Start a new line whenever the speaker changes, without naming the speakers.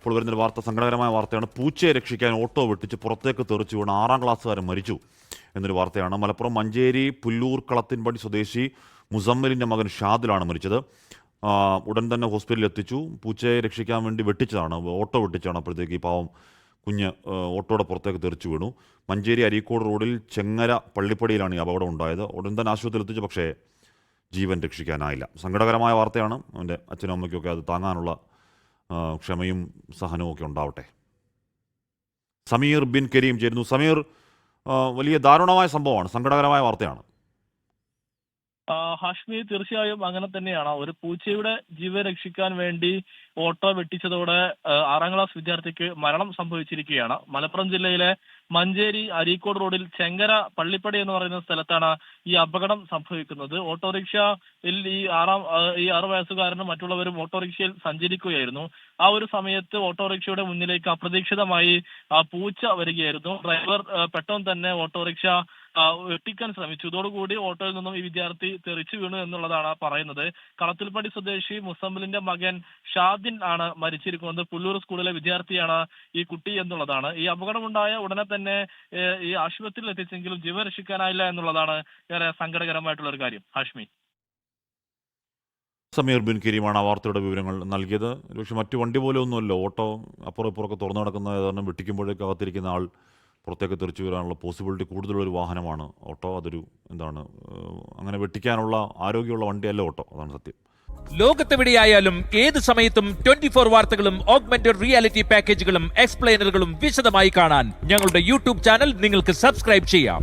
ഇപ്പോൾ വരുന്നൊരു വാർത്ത സങ്കടകരമായ വാർത്തയാണ്. പൂച്ചയെ രക്ഷിക്കാൻ ഓട്ടോ വെട്ടിച്ച് പുറത്തേക്ക് തെറിച്ചു വീണ് 6ാം ക്ലാസ്സുകാരൻ മരിച്ചു എന്നൊരു വാർത്തയാണ്. മലപ്പുറം മഞ്ചേരി പുല്ലൂർ കളത്തിൻപടി സ്വദേശി മുസമ്മിലിൻ്റെ മകൻ ഷാദിലാണ് മരിച്ചത്. ഉടൻ തന്നെ ഹോസ്പിറ്റലിൽ എത്തിച്ചു. പൂച്ചയെ രക്ഷിക്കാൻ വേണ്ടി വെട്ടിച്ചതാണ്, ഓട്ടോ വെട്ടിച്ചാണ്. അപ്പോഴത്തേക്ക് ഈ പാവം കുഞ്ഞ് ഓട്ടോയുടെ പുറത്തേക്ക് തെറിച്ചു വീണു. മഞ്ചേരി അരീക്കോട് റോഡിൽ ചെങ്ങര പള്ളിപ്പടിയിലാണ് ഈ അപകടം ഉണ്ടായത്. ഉടൻ തന്നെ ആശുപത്രിയിൽ എത്തിച്ചു, പക്ഷേ ജീവൻ രക്ഷിക്കാനായില്ല. സങ്കടകരമായ വാർത്തയാണ്. അവൻ്റെ അച്ഛനും അമ്മയ്ക്കൊക്കെ അത് താങ്ങാനുള്ള ക്ഷമയും സഹനവും ഒക്കെ ഉണ്ടാവട്ടെ. സമീർ ബിൻ കരീം ചേരുന്നു. സമീർ, വലിയ ദാരുണമായ സംഭവമാണ്, സങ്കടകരമായ വാർത്തയാണ്.
ഹാഷ്മി, തീർച്ചയായും അങ്ങനെ തന്നെയാണ്. ഒരു പൂച്ചയുടെ ജീവൻ രക്ഷിക്കാൻ വേണ്ടി ഓട്ടോ വെട്ടിച്ചതോടെ 6ാം ക്ലാസ് വിദ്യാർത്ഥിക്ക് മരണം സംഭവിച്ചിരിക്കുകയാണ്. മലപ്പുറം ജില്ലയിലെ മഞ്ചേരി അരീക്കോട് റോഡിൽ ചെങ്കര പള്ളിപ്പടി എന്ന് പറയുന്ന സ്ഥലത്താണ് ഈ അപകടം സംഭവിക്കുന്നത്. ഓട്ടോറിക്ഷയിൽ ഈ 6 വയസ്സുകാരനും മറ്റുള്ളവരും ഓട്ടോറിക്ഷയിൽ സഞ്ചരിക്കുകയായിരുന്നു. ആ ഒരു സമയത്ത് ഓട്ടോറിക്ഷയുടെ മുന്നിലേക്ക് അപ്രതീക്ഷിതമായി പൂച്ച വരികയായിരുന്നു. ഡ്രൈവർ പെട്ടെന്ന് തന്നെ ഓട്ടോറിക്ഷ വെട്ടിക്കാൻ ശ്രമിച്ചു. ഇതോടുകൂടി ഓട്ടോയിൽ നിന്നും ഈ വിദ്യാർത്ഥി തെറിച്ചു വീണു എന്നുള്ളതാണ് പറയുന്നത്. കളത്തിൽപ്പടി സ്വദേശി മുസമ്മിലിന്റെ മകൻ ഷാദിൻ ആണ് മരിച്ചിരിക്കുന്നത്. പുല്ലൂർ സ്കൂളിലെ വിദ്യാർത്ഥിയാണ് ഈ കുട്ടി എന്നുള്ളതാണ്. ഈ അപകടമുണ്ടായ ഉടനെ തന്നെ ഈ ആശുപത്രിയിൽ എത്തിച്ചെങ്കിലും ജീവൻ രക്ഷിക്കാനായില്ല എന്നുള്ളതാണ് ഏറെ സങ്കടകരമായിട്ടുള്ള ഒരു കാര്യം. ഹാഷ്മി.
സമീർ ബിൻ കരീമാണ് ആ വാർത്തയുടെ വിവരങ്ങൾ നൽകിയത്. പക്ഷേ മറ്റു വണ്ടി പോലെ ഒന്നുമല്ല, ഓട്ടോ അപ്പുറം ഇപ്പുറമൊക്കെ തുറന്നു നടക്കുന്ന കാരണം വെട്ടിക്കുമ്പോഴേക്ക് അകത്തിരിക്കുന്ന ആൾ പുറത്തേക്ക് തെറിച്ചു വരാനുള്ള പോസിബിലിറ്റി കൂടുതലുള്ളൊരു വാഹനമാണ് ഓട്ടോ. അതൊരു അങ്ങനെ വെട്ടിക്കാനുള്ള ആരോഗ്യമുള്ള വണ്ടിയല്ല ഓട്ടോ, അതാണ് സത്യം.
ലോകത്തെവിടെയായാലും ഏത് സമയത്തും 24 വാർത്തകളും ഓഗ്മെന്റഡ് റിയാലിറ്റി പാക്കേജുകളും എക്സ്പ്ലെയിനറുകളും വിശദമായി കാണാൻ ഞങ്ങളുടെ യൂട്യൂബ് ചാനൽ നിങ്ങൾക്ക് സബ്സ്ക്രൈബ് ചെയ്യാം.